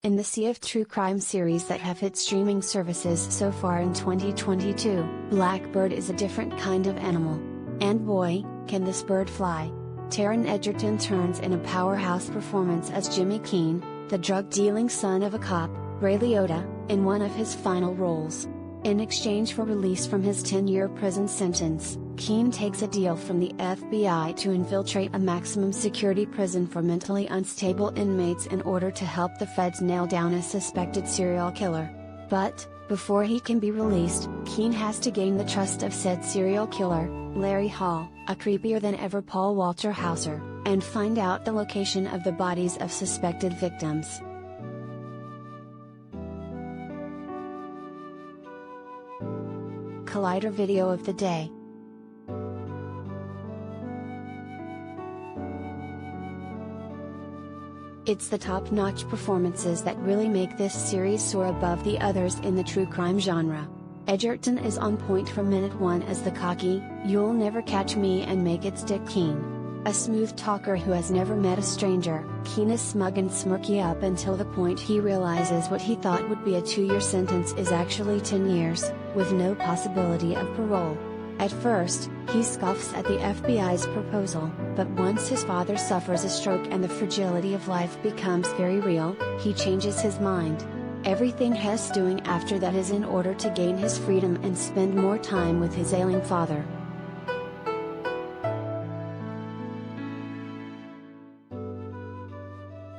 In the sea of true crime series that have hit streaming services so far in 2022, Blackbird is a different kind of animal. And boy, can this bird fly! Taron Egerton turns in a powerhouse performance as Jimmy Keene, the drug-dealing son of a cop, Ray Liotta, in one of his final roles. In exchange for release from his 10-year prison sentence, Keene takes a deal from the FBI to infiltrate a maximum security prison for mentally unstable inmates in order to help the feds nail down a suspected serial killer. But, before he can be released, Keene has to gain the trust of said serial killer, Larry Hall, a creepier-than-ever Paul Walter Hauser, and find out the location of the bodies of suspected victims. Collider video of the day. It's the top-notch performances that really make this series soar above the others in the true crime genre. Egerton is on point from minute one as the cocky, "You'll never catch me and make it stick" Keene. A smooth talker who has never met a stranger, Keene is smug and smirky up until the point he realizes what he thought would be a 2-year sentence is actually 10 years, with no possibility of parole. At first, he scoffs at the FBI's proposal, but once his father suffers a stroke and the fragility of life becomes very real, he changes his mind. Everything Hess doing after that is in order to gain his freedom and spend more time with his ailing father.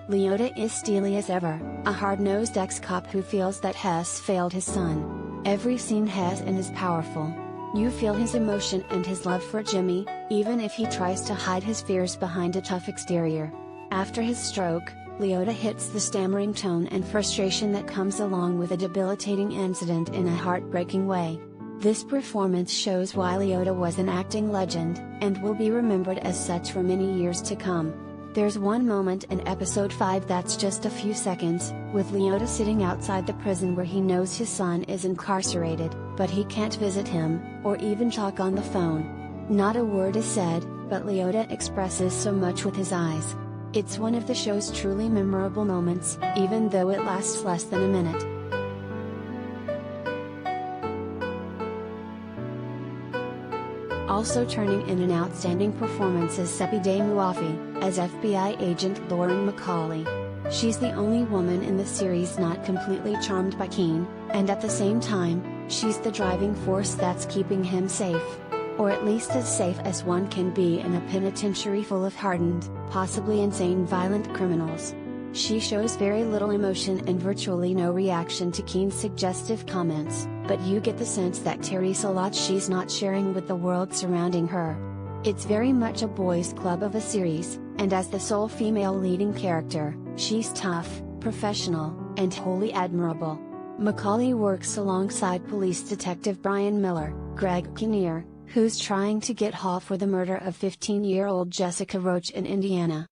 Liotta is steely as ever, a hard-nosed ex-cop who feels that Hess failed his son. Every scene Hess in is powerful. You feel his emotion and his love for Jimmy, even if he tries to hide his fears behind a tough exterior. After his stroke, Liotta hits the stammering tone and frustration that comes along with a debilitating incident in a heartbreaking way. This performance shows why Liotta was an acting legend, and will be remembered as such for many years to come. There's one moment in episode 5 that's just a few seconds, with Liotta sitting outside the prison where he knows his son is incarcerated, but he can't visit him, or even talk on the phone. Not a word is said, but Liotta expresses so much with his eyes. It's one of the show's truly memorable moments, even though it lasts less than a minute. Also turning in an outstanding performance is Sepideh Muafi, as FBI agent Lauren McCauley. She's the only woman in the series not completely charmed by Keene, and at the same time, she's the driving force that's keeping him safe. Or at least as safe as one can be in a penitentiary full of hardened, possibly insane violent criminals. She shows very little emotion and virtually no reaction to Keene's suggestive comments, but you get the sense that Terry's a lot she's not sharing with the world surrounding her. It's very much a boys' club of a series, and as the sole female leading character, she's tough, professional, and wholly admirable. McCauley works alongside police detective Brian Miller, Greg Kinnear, who's trying to get Hall for the murder of 15-year-old Jessica Roach in Indiana.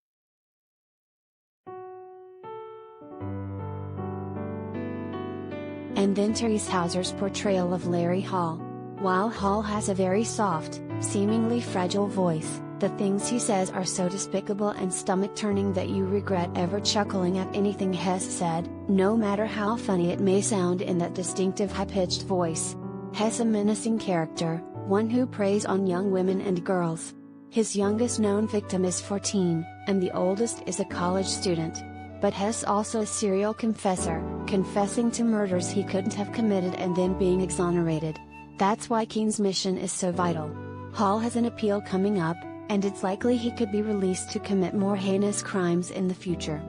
And then Terese Hauser's portrayal of Larry Hall. While Hall has a very soft, seemingly fragile voice, the things he says are so despicable and stomach-turning that you regret ever chuckling at anything Hess said, no matter how funny it may sound in that distinctive high-pitched voice. Hess a menacing character, one who preys on young women and girls. His youngest known victim is 14, and the oldest is a college student. But Hess also a serial confessor, confessing to murders he couldn't have committed and then being exonerated. That's why Keene's mission is so vital. Hall has an appeal coming up, and it's likely he could be released to commit more heinous crimes in the future.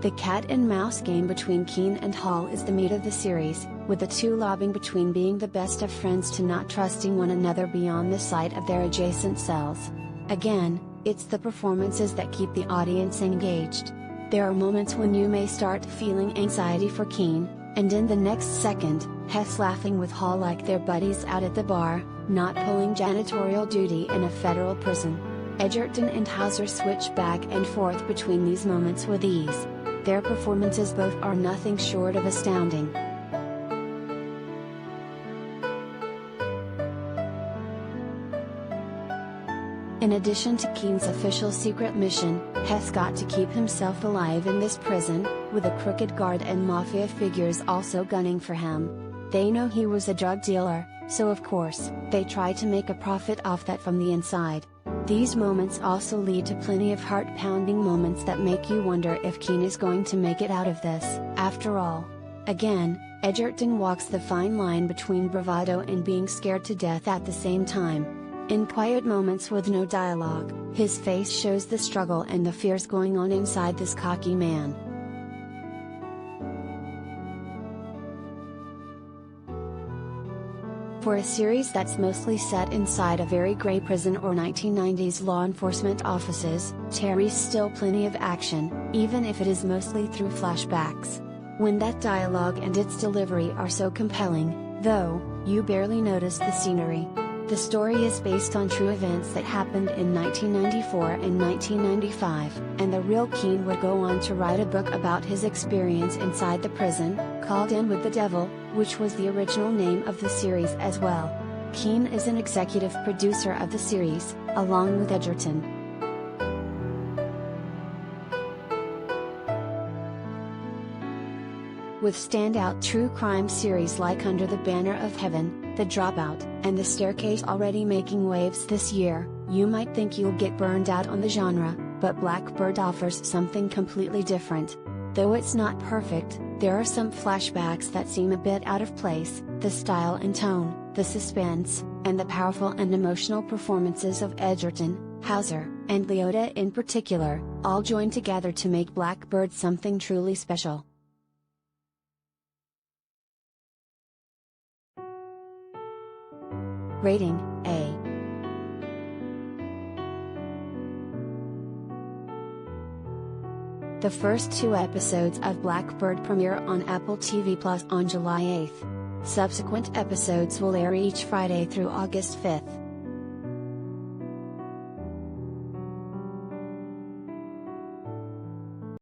The cat-and-mouse game between Keene and Hall is the meat of the series, with the two lobbing between being the best of friends to not trusting one another beyond the sight of their adjacent cells. Again, it's the performances that keep the audience engaged. There are moments when you may start feeling anxiety for Keene, and in the next second, Hess laughing with Hall like they're buddies out at the bar, not pulling janitorial duty in a federal prison. Egerton and Hauser switch back and forth between these moments with ease. Their performances both are nothing short of astounding. In In addition to Keene's official secret mission, Heth's got to keep himself alive in this prison, with a crooked guard and mafia figures also gunning for him. They know he was a drug dealer, so of course, they try to make a profit off that from the inside. These moments also lead to plenty of heart-pounding moments that make you wonder if Keene is going to make it out of this, after all. Again, Egerton walks the fine line between bravado and being scared to death at the same time. In quiet moments with no dialogue, his face shows the struggle and the fears going on inside this cocky man. For a series that's mostly set inside a very grey prison or 1990s law enforcement offices, Terry's still plenty of action, even if it is mostly through flashbacks. When that dialogue and its delivery are so compelling, though, you barely notice the scenery. The story is based on true events that happened in 1994 and 1995, and the real Keene would go on to write a book about his experience inside the prison, called In with the Devil, which was the original name of the series as well. Keene is an executive producer of the series, along with Egerton. With standout true crime series like Under the Banner of Heaven, The Dropout, and The Staircase already making waves this year, you might think you'll get burned out on the genre, but Blackbird offers something completely different. Though it's not perfect, there are some flashbacks that seem a bit out of place. The style and tone, the suspense, and the powerful and emotional performances of Egerton, Hauser, and Liotta in particular, all join together to make Blackbird something truly special. Rating, A. The first 2 episodes of Blackbird premiere on Apple TV Plus on July 8. Subsequent episodes will air each Friday through August 5.